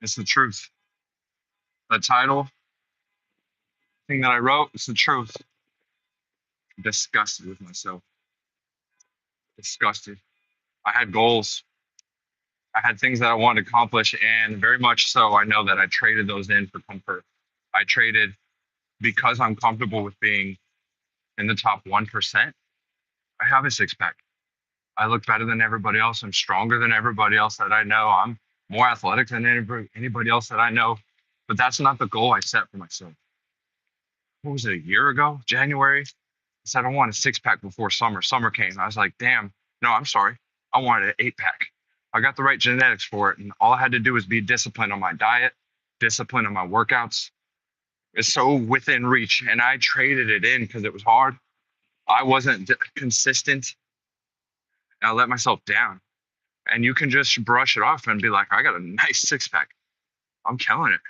It's the truth. The title thing that I wrote is the truth. Disgusted with myself. Disgusted. I had goals. I had things that I wanted to accomplish, and very much so, I know that I traded those in for comfort. I traded because I'm comfortable with being in the top 1%. I have a six pack. I look better than everybody else. I'm stronger than everybody else that I know. I'm more athletic than anybody else that I know. But that's not the goal I set for myself. What was it, a year ago, January? I said I want a six pack before summer. Summer came. I was like, damn, no, I'm sorry. I wanted an eight pack. I got the right genetics for it. And all I had to do was be disciplined on my diet, disciplined on my workouts. It's so within reach. And I traded it in because it was hard. I wasn't consistent. And I let myself down. And you can just brush it off and be like, I got a nice six pack. I'm killing it.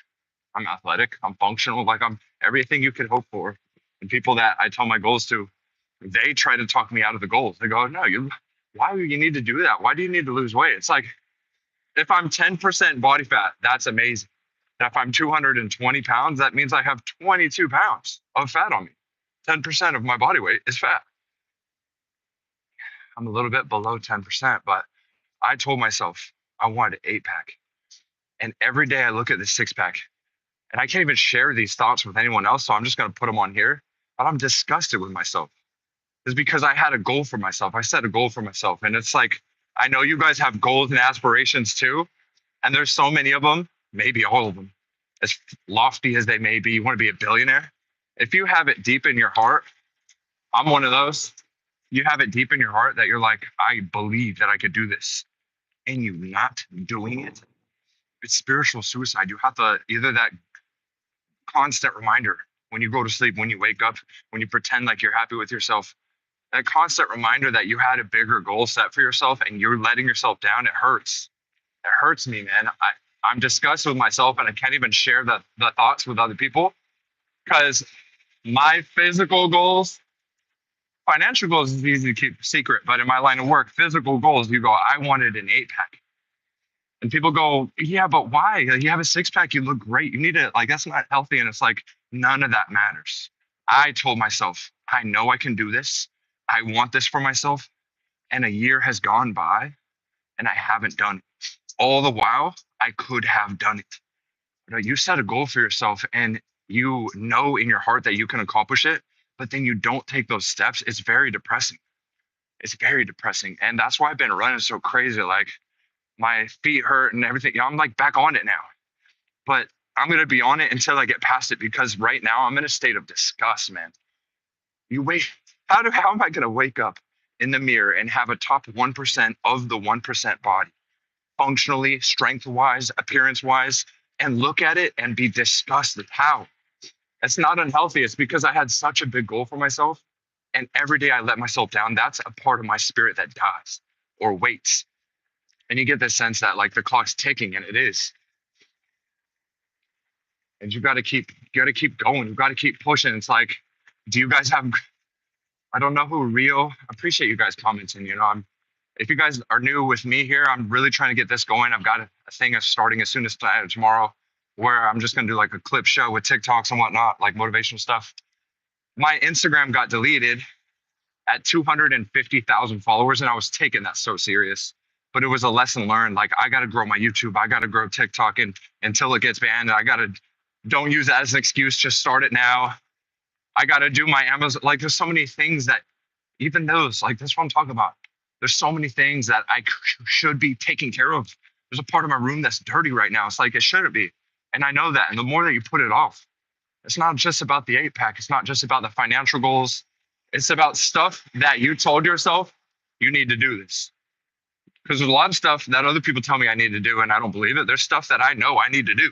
I'm athletic. I'm functional. Like I'm everything you could hope for. And people that I tell my goals to, they try to talk me out of the goals. They go, no, why do you need to do that? Why do you need to lose weight? It's like, if I'm 10% body fat, that's amazing. If I'm 220 pounds, that means I have 22 pounds of fat on me. 10% of my body weight is fat. I'm a little bit below 10%, but I told myself I wanted an eight pack. And every day I look at this six pack and I can't even share these thoughts with anyone else. So I'm just going to put them on here. But I'm disgusted with myself. It's because I had a goal for myself. I set a goal for myself. And it's like, I know you guys have goals and aspirations too. And there's so many of them, maybe all of them, as lofty as they may be. You want to be a billionaire. If you have it deep in your heart, I'm one of those. You have it deep in your heart that you're like, I believe that I could do this. And you not doing it, it's spiritual suicide. You have to either that constant reminder when you go to sleep, when you wake up, when you pretend like you're happy with yourself, that constant reminder that you had a bigger goal set for yourself and you're letting yourself down, it hurts. It hurts me, man. I'm disgusted with myself and I can't even share the thoughts with other people because my physical goals, financial goals is easy to keep secret, but in my line of work, physical goals, you go, I wanted an eight pack. And people go, yeah, but why? Like, you have a six pack, you look great. You need it. Like, that's not healthy. And it's like, none of that matters. I told myself, I know I can do this. I want this for myself. And a year has gone by and I haven't done it. All the while, I could have done it. But you set a goal for yourself and you know in your heart that you can accomplish it, but then you don't take those steps. It's very depressing. It's very depressing. And that's why I've been running so crazy. Like, my feet hurt and everything. I'm like back on it now, but I'm gonna be on it until I get past it because right now I'm in a state of disgust, man. You wait, how am I gonna wake up in the mirror and have a top 1% of the 1% body, functionally, strength wise, appearance wise, and look at it and be disgusted? How? It's not unhealthy. It's because I had such a big goal for myself, and every day I let myself down. That's a part of my spirit that dies or waits. And you get the sense that like the clock's ticking, and it is. And you got to keep going. You got to keep pushing. It's like, do you guys have? I don't know who Rio. I appreciate you guys commenting. If you guys are new with me here, I'm really trying to get this going. I've got a thing of starting as soon as tomorrow, where I'm just gonna do like a clip show with TikToks and whatnot, like motivational stuff. My Instagram got deleted at 250,000 followers, and I was taking that so serious. But it was a lesson learned. Like I got to grow my YouTube, I got to grow TikTok, and until it gets banned, I got to don't use that as an excuse. Just start it now. I got to do my Amazon. Like there's so many things that even those, like that's what I'm talking about. There's so many things that I should be taking care of. There's a part of my room that's dirty right now. It's like it shouldn't be. And I know that. And the more that you put it off, it's not just about the eight pack. It's not just about the financial goals. It's about stuff that you told yourself you need to do this. Because there's a lot of stuff that other people tell me I need to do, and I don't believe it. There's stuff that I know I need to do.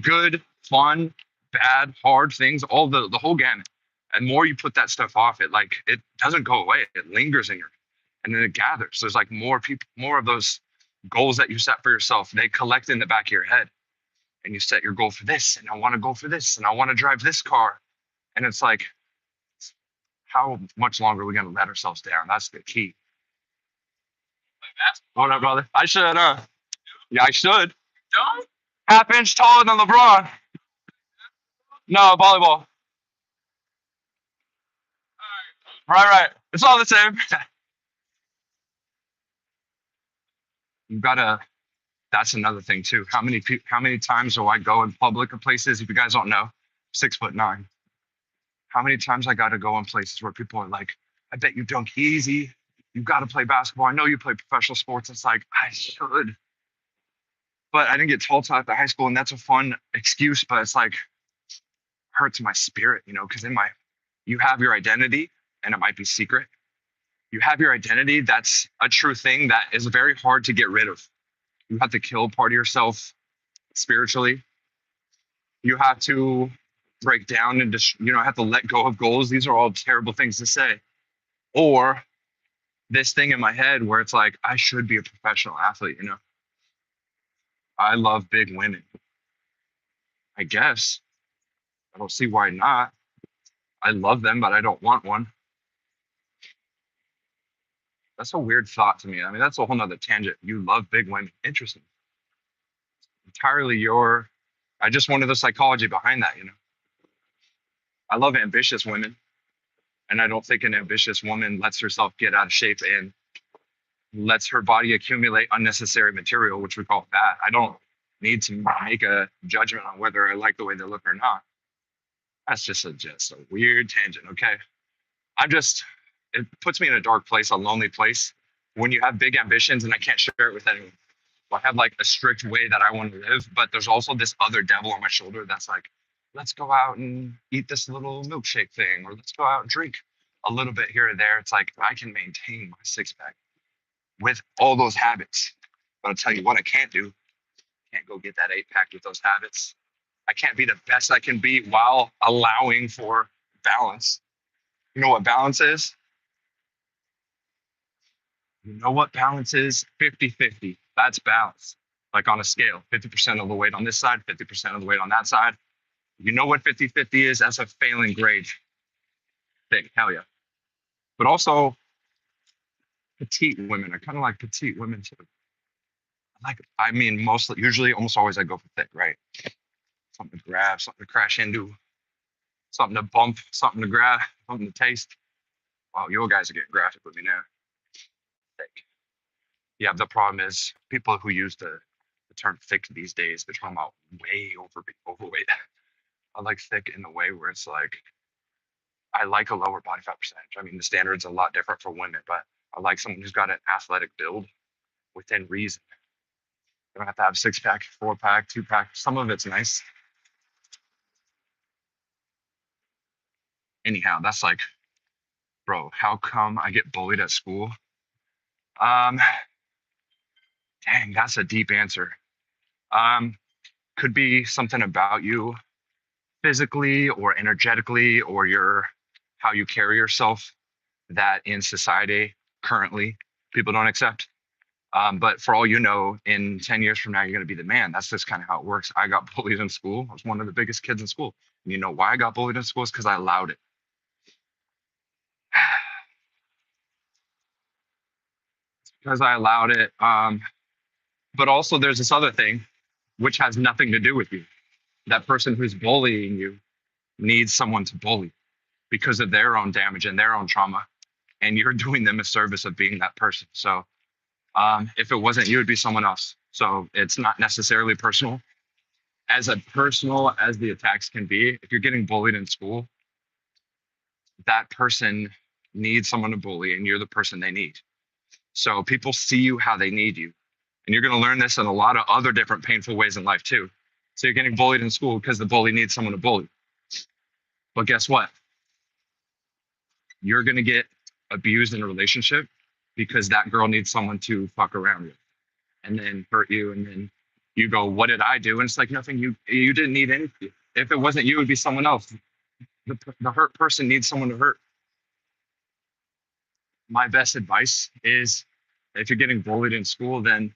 Good, fun, bad, hard things, all the whole gamut. And more you put that stuff off, it doesn't go away. It lingers in your, and then it gathers. There's like more people, more of those goals that you set for yourself. They collect in the back of your head, and you set your goal for this, and I want to go for this, and I want to drive this car, and it's like, how much longer are we going to let ourselves down? That's the key. What up, brother? I should, yeah, I should. Half inch taller than LeBron. No, volleyball. Right, right. It's all the same. You gotta. That's another thing too. How many times do I go in public places? If you guys don't know, 6'9". How many times I gotta go in places where people are like, "I bet you dunk easy. You got to play basketball. I know you play professional sports." It's like I should, but I didn't get tall till after high school, and that's a fun excuse. But it's like hurts my spirit, because in my you have your identity, and it might be secret. You have your identity. That's a true thing that is very hard to get rid of. You have to kill part of yourself spiritually. You have to break down and just, have to let go of goals. These are all terrible things to say. Or this thing in my head where it's like, I should be a professional athlete. I love big women. I guess. I don't see why not. I love them, but I don't want one. That's a weird thought to me. I mean, that's a whole nother tangent. You love big women. Interesting. Entirely I just wanted the psychology behind that. I love ambitious women. And I don't think an ambitious woman lets herself get out of shape and lets her body accumulate unnecessary material, which we call fat. I don't need to make a judgment on whether I like the way they look or not. That's just a weird tangent. Okay. It puts me in a dark place, a lonely place when you have big ambitions and I can't share it with anyone. I have like a strict way that I want to live, but there's also this other devil on my shoulder that's like, let's go out and eat this little milkshake thing, or let's go out and drink a little bit here and there. It's like I can maintain my six pack with all those habits. But I'll tell you what I can't do. Can't go get that eight pack with those habits. I can't be the best I can be while allowing for balance. You know what balance is? You know what balance is? 50-50. That's balance. Like on a scale, 50% of the weight on this side, 50% of the weight on that side. You know what 50-50 is? That's a failing grade thing. Hell yeah. But also petite women. I kind of like petite women too. I mean, usually, almost always I go for thick, right? Something to grab, something to crash into, something to bump, something to grab, something to taste. Wow, you guys are getting graphic with me now. Thick. Yeah, the problem is people who use the term thick these days, they're talking about way overweight. I like thick in the way where it's like I like a lower body fat percentage. I mean, the standard's a lot different for women, but I like someone who's got an athletic build within reason. You don't have to have six pack, four pack, two pack. Some of it's nice. Anyhow, that's like, bro, how come I get bullied at school? Um, Dang, that's a deep answer. Um, could be something about you physically or energetically or your how you carry yourself that in society currently people don't accept. But for all you know, in 10 years from now, you're going to be the man. That's just kind of how it works. I got bullied in school. I was one of the biggest kids in school. And you know why I got bullied in school? Is because I allowed it. Because I allowed it. But also, there's this other thing, which has nothing to do with you. That person who's bullying you needs someone to bully because of their own damage and their own trauma. And you're doing them a service of being that person. So if it wasn't you, it'd be someone else. So it's not necessarily personal. As a personal as the attacks can be, if you're getting bullied in school, that person needs someone to bully and you're the person they need. So people see you how they need you. And you're going to learn this in a lot of other different painful ways in life too. So you're getting bullied in school because the bully needs someone to bully. But guess what? You're going to get abused in a relationship because that girl needs someone to fuck around with and then hurt you. And then you go, what did I do? And it's like nothing. You didn't need anything. If it wasn't you, it would be someone else. The hurt person needs someone to hurt. My best advice is if you're getting bullied in school, then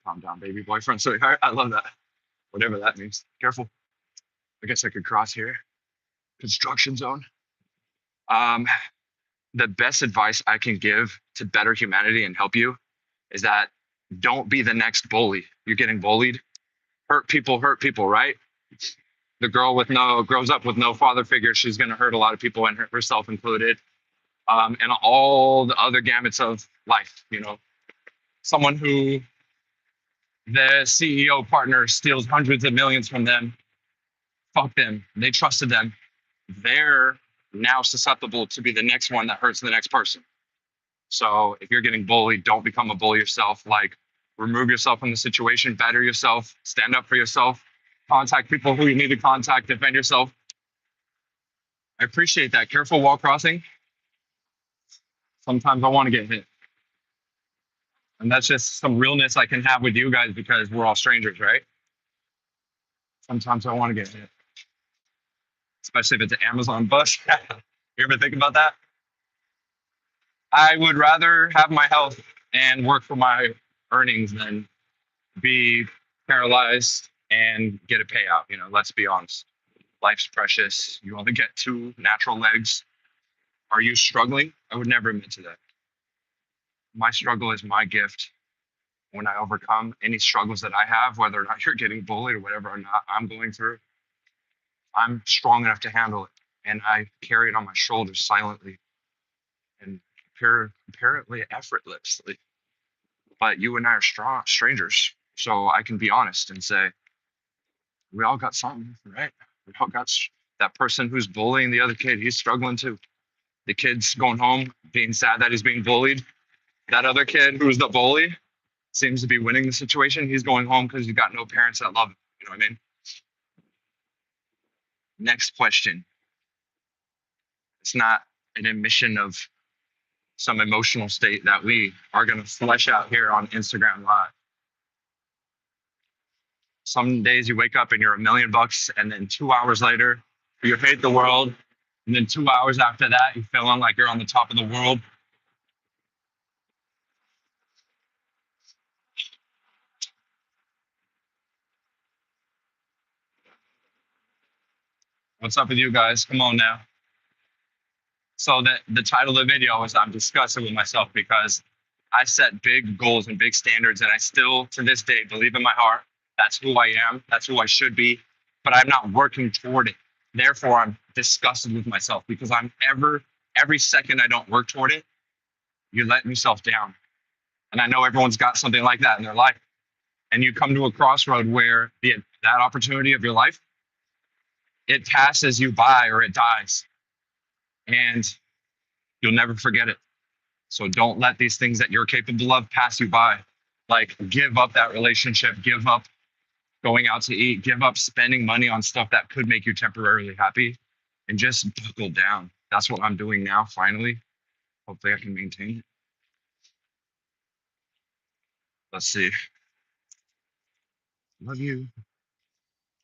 calm down, baby boyfriend. So I love that. Whatever that means. Careful. I guess I could cross here. Construction zone. Um, the best advice I can give to better humanity and help you is that Don't be the next bully. You're getting bullied. Hurt people, right? The girl with no grows up with no father figure. She's going to hurt a lot of people, and herself included, and all the other gamuts of life. Someone who the CEO partner steals hundreds of millions from them. Fuck them. They trusted them. They're now susceptible to be the next one that hurts the next person. So if you're getting bullied, don't become a bully yourself. Like, remove yourself from the situation, better yourself, stand up for yourself, contact people who you need to contact, defend yourself. I appreciate that. Careful while crossing. Sometimes I want to get hit. And that's just some realness I can have with you guys because we're all strangers, right? Sometimes I want to get hit, especially if it's an Amazon bus. You ever think about that? I would rather have my health and work for my earnings than be paralyzed and get a payout. Let's be honest. Life's precious. You only get two natural legs. Are you struggling? I would never admit to that. My struggle is my gift. When I overcome any struggles that I have, whether or not you're getting bullied or whatever or not I'm going through, I'm strong enough to handle it. And I carry it on my shoulders silently and apparently effortlessly. But you and I are strangers. So I can be honest and say, we all got something, right? We all got that person who's bullying the other kid. He's struggling too. The kid's going home being sad that he's being bullied. That other kid who's the bully seems to be winning the situation. He's going home because he's got no parents that love him. You know what I mean? Next question. It's not an admission of some emotional state that we are going to flesh out here on Instagram Live. Some days you wake up and you're $1,000,000, and then 2 hours later, you hate the world. And then 2 hours after that, you're feeling like you're on the top of the world. What's up with you guys? Come on now. So the title of the video is I'm disgusted with myself because I set big goals and big standards, and I still to this day believe in my heart that's who I am, that's who I should be, but I'm not working toward it. Therefore, I'm disgusted with myself because every second I don't work toward it, you're letting yourself down. And I know everyone's got something like that in their life. And you come to a crossroad where that opportunity of your life, it passes you by or it dies. And you'll never forget it. So don't let these things that you're capable of pass you by. Like, give up that relationship, give up going out to eat, give up spending money on stuff that could make you temporarily happy, and just buckle down. That's what I'm doing now, finally. Hopefully I can maintain it. Let's see. Love you.